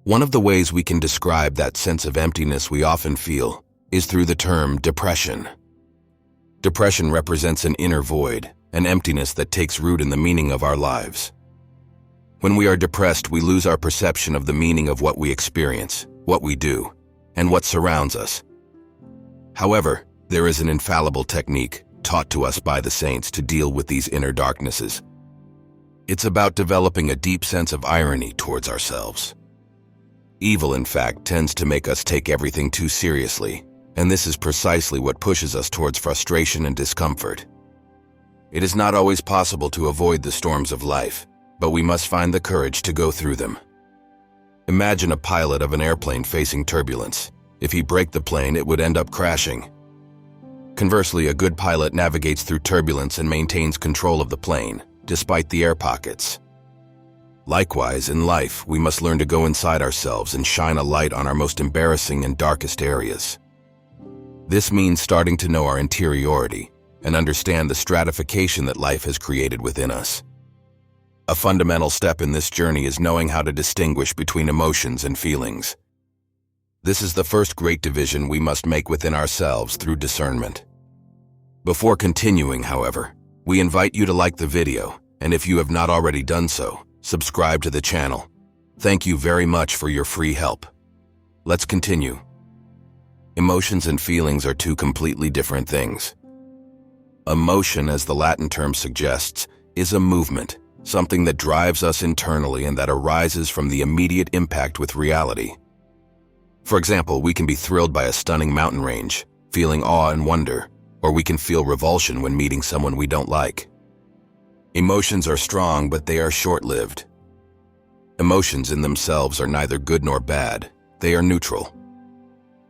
One of the ways we can describe that sense of emptiness we often feel is through the term depression. Depression represents an inner void, an emptiness that takes root in the meaning of our lives. When we are depressed, we lose our perception of the meaning of what we experience, what we do, and what surrounds us. However, there is an infallible technique taught to us by the saints to deal with these inner darknesses. It's about developing a deep sense of irony towards ourselves. Evil, in fact, tends to make us take everything too seriously, and this is precisely what pushes us towards frustration and discomfort. It is not always possible to avoid the storms of life, but we must find the courage to go through them. Imagine a pilot of an airplane facing turbulence. If he braked the plane, it would end up crashing. Conversely, a good pilot navigates through turbulence and maintains control of the plane, despite the air pockets. Likewise, in life, we must learn to go inside ourselves and shine a light on our most embarrassing and darkest areas. This means starting to know our interiority and understand the stratification that life has created within us. A fundamental step in this journey is knowing how to distinguish between emotions and feelings. This is the first great division we must make within ourselves through discernment. Before continuing, however, we invite you to like the video, and if you have not already done so, subscribe to the channel. Thank you very much for your free help. Let's continue. Emotions and feelings are two completely different things. Emotion, as the Latin term suggests, is a movement, something that drives us internally and that arises from the immediate impact with reality. For example, we can be thrilled by a stunning mountain range, feeling awe and wonder, or we can feel revulsion when meeting someone we don't like. Emotions are strong, but they are short-lived. Emotions in themselves are neither good nor bad, they are neutral.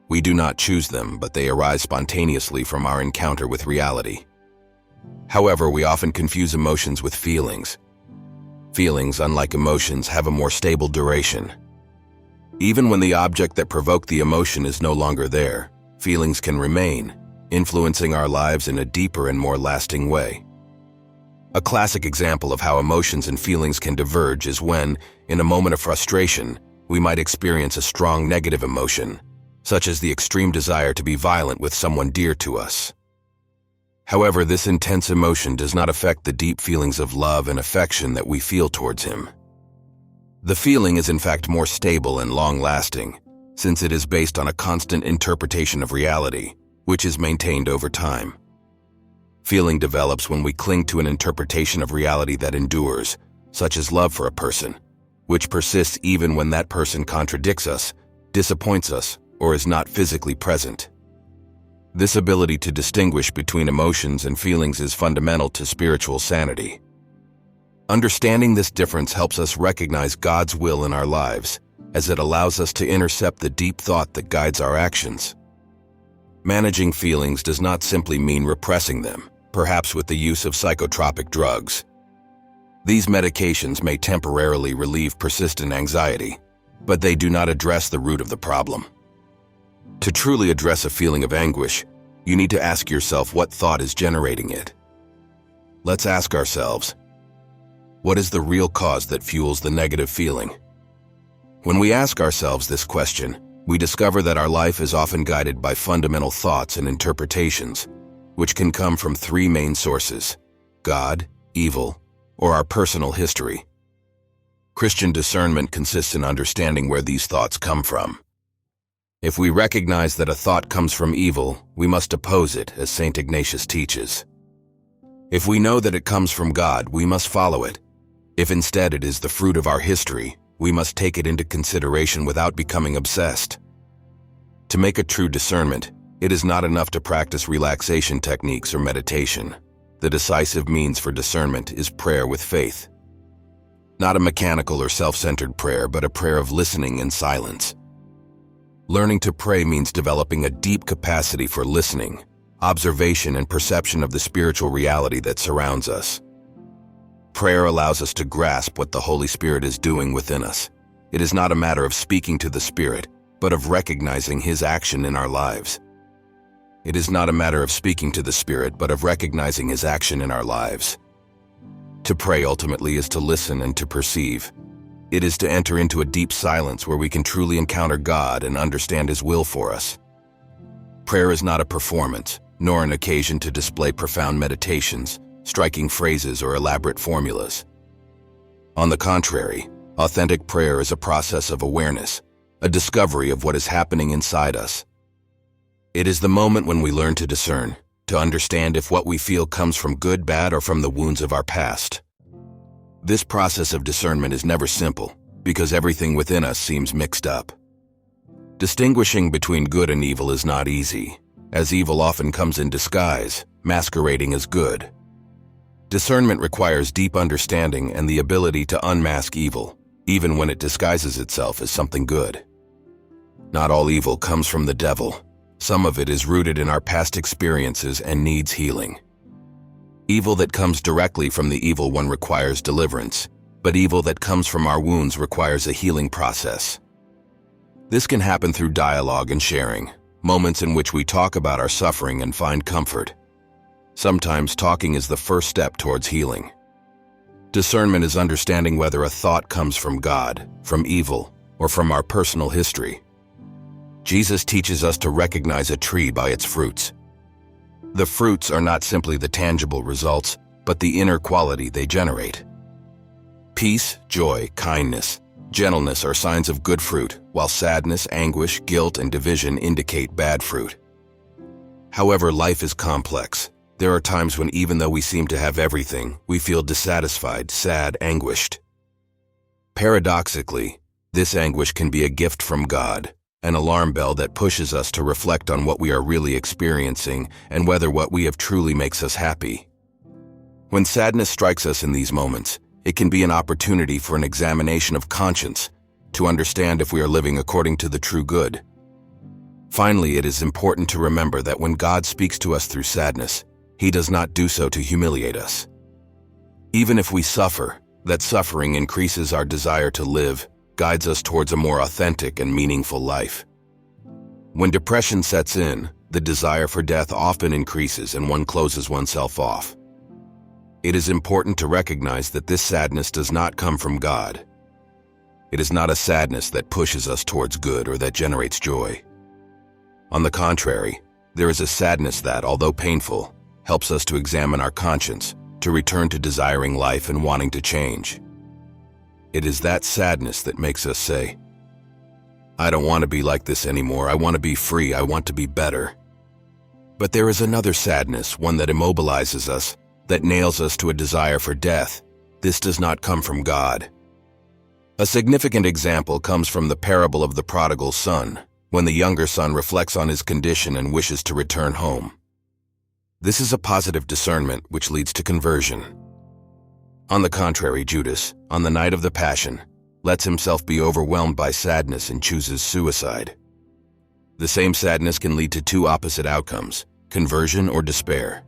We do not choose them, but they arise spontaneously from our encounter with reality. However, we often confuse emotions with feelings. Feelings, unlike emotions, have a more stable duration. Even when the object that provoked the emotion is no longer there, feelings can remain, influencing our lives in a deeper and more lasting way. A classic example of how emotions and feelings can diverge is when, in a moment of frustration, we might experience a strong negative emotion, such as the extreme desire to be violent with someone dear to us. However, this intense emotion does not affect the deep feelings of love and affection that we feel towards him. The feeling is in fact more stable and long-lasting, since it is based on a constant interpretation of reality, which is maintained over time. Feeling develops when we cling to an interpretation of reality that endures, such as love for a person, which persists even when that person contradicts us, disappoints us, or is not physically present. This ability to distinguish between emotions and feelings is fundamental to spiritual sanity. Understanding this difference helps us recognize God's will in our lives, as it allows us to intercept the deep thought that guides our actions. Managing feelings does not simply mean repressing them, perhaps with the use of psychotropic drugs. These medications may temporarily relieve persistent anxiety, but they do not address the root of the problem. To truly address a feeling of anguish, you need to ask yourself what thought is generating it. Let's ask ourselves, what is the real cause that fuels the negative feeling? When we ask ourselves this question, we discover that our life is often guided by fundamental thoughts and interpretations, which can come from three main sources: God, evil, or our personal history. Christian discernment consists in understanding where these thoughts come from. If we recognize that a thought comes from evil, we must oppose it, as St. Ignatius teaches. If we know that it comes from God, we must follow it. If instead it is the fruit of our history, we must take it into consideration without becoming obsessed. To make a true discernment, it is not enough to practice relaxation techniques or meditation. The decisive means for discernment is prayer with faith. Not a mechanical or self-centered prayer, but a prayer of listening in silence. Learning to pray means developing a deep capacity for listening, observation, and perception of the spiritual reality that surrounds us. Prayer allows us to grasp what the Holy Spirit is doing within us. It is not a matter of speaking to the Spirit, but of recognizing His action in our lives. It is not a matter of speaking to the Spirit, but of recognizing His action in our lives. To pray ultimately is to listen and to perceive. It is to enter into a deep silence where we can truly encounter God and understand His will for us. Prayer is not a performance, nor an occasion to display profound meditations, striking phrases, or elaborate formulas. On the contrary, authentic prayer is a process of awareness, a discovery of what is happening inside us. It is the moment when we learn to discern, to understand if what we feel comes from good, bad, or from the wounds of our past. This process of discernment is never simple, because everything within us seems mixed up. Distinguishing between good and evil is not easy, as evil often comes in disguise, masquerading as good. Discernment requires deep understanding and the ability to unmask evil, even when it disguises itself as something good. Not all evil comes from the devil. Some of it is rooted in our past experiences and needs healing. Evil that comes directly from the evil one requires deliverance, but evil that comes from our wounds requires a healing process. This can happen through dialogue and sharing, moments in which we talk about our suffering and find comfort. Sometimes talking is the first step towards healing. Discernment is understanding whether a thought comes from God, from evil, or from our personal history. Jesus teaches us to recognize a tree by its fruits. The fruits are not simply the tangible results, but the inner quality they generate. Peace, joy, kindness, gentleness are signs of good fruit, while sadness, anguish, guilt, and division indicate bad fruit. However, life is complex. There are times when even though we seem to have everything, we feel dissatisfied, sad, anguished. Paradoxically, this anguish can be a gift from God, an alarm bell that pushes us to reflect on what we are really experiencing and whether what we have truly makes us happy. When sadness strikes us in these moments, it can be an opportunity for an examination of conscience, to understand if we are living according to the true good. Finally, it is important to remember that when God speaks to us through sadness, He does not do so to humiliate us. Even if we suffer, that suffering increases our desire to live, guides us towards a more authentic and meaningful life. When depression sets in, the desire for death often increases and one closes oneself off. It is important to recognize that this sadness does not come from God. It is not a sadness that pushes us towards good or that generates joy. On the contrary, there is a sadness that, although painful, helps us to examine our conscience, to return to desiring life and wanting to change. It is that sadness that makes us say, "I don't want to be like this anymore. I want to be free. I want to be better." But there is another sadness, one that immobilizes us, that nails us to a desire for death. This does not come from God. A significant example comes from the parable of the prodigal son, when the younger son reflects on his condition and wishes to return home. This is a positive discernment which leads to conversion. On the contrary, Judas, on the night of the Passion, lets himself be overwhelmed by sadness and chooses suicide. The same sadness can lead to two opposite outcomes, conversion or despair.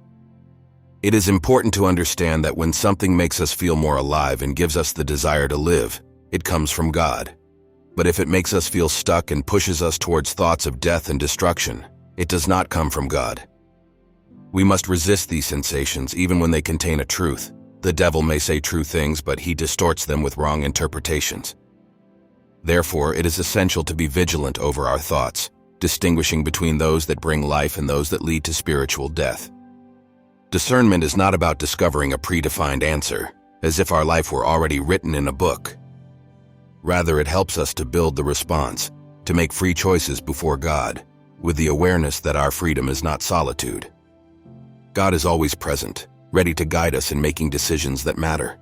It is important to understand that when something makes us feel more alive and gives us the desire to live, it comes from God. But if it makes us feel stuck and pushes us towards thoughts of death and destruction, it does not come from God. We must resist these sensations even when they contain a truth. The devil may say true things, but he distorts them with wrong interpretations. Therefore, it is essential to be vigilant over our thoughts, distinguishing between those that bring life and those that lead to spiritual death. Discernment is not about discovering a predefined answer, as if our life were already written in a book. Rather, it helps us to build the response, to make free choices before God, with the awareness that our freedom is not solitude. God is always present, ready to guide us in making decisions that matter.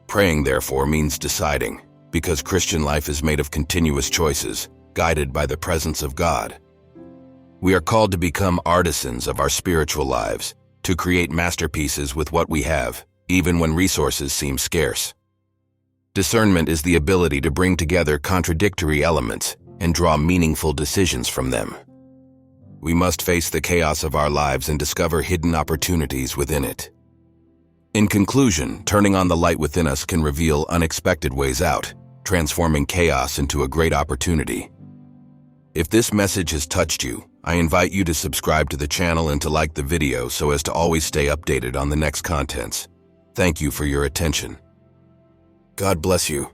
Praying, therefore, means deciding, because Christian life is made of continuous choices, guided by the presence of God. We are called to become artisans of our spiritual lives, to create masterpieces with what we have, even when resources seem scarce. Discernment is the ability to bring together contradictory elements and draw meaningful decisions from them. We must face the chaos of our lives and discover hidden opportunities within it. In conclusion, turning on the light within us can reveal unexpected ways out, transforming chaos into a great opportunity. If this message has touched you, I invite you to subscribe to the channel and to like the video so as to always stay updated on the next contents. Thank you for your attention. God bless you.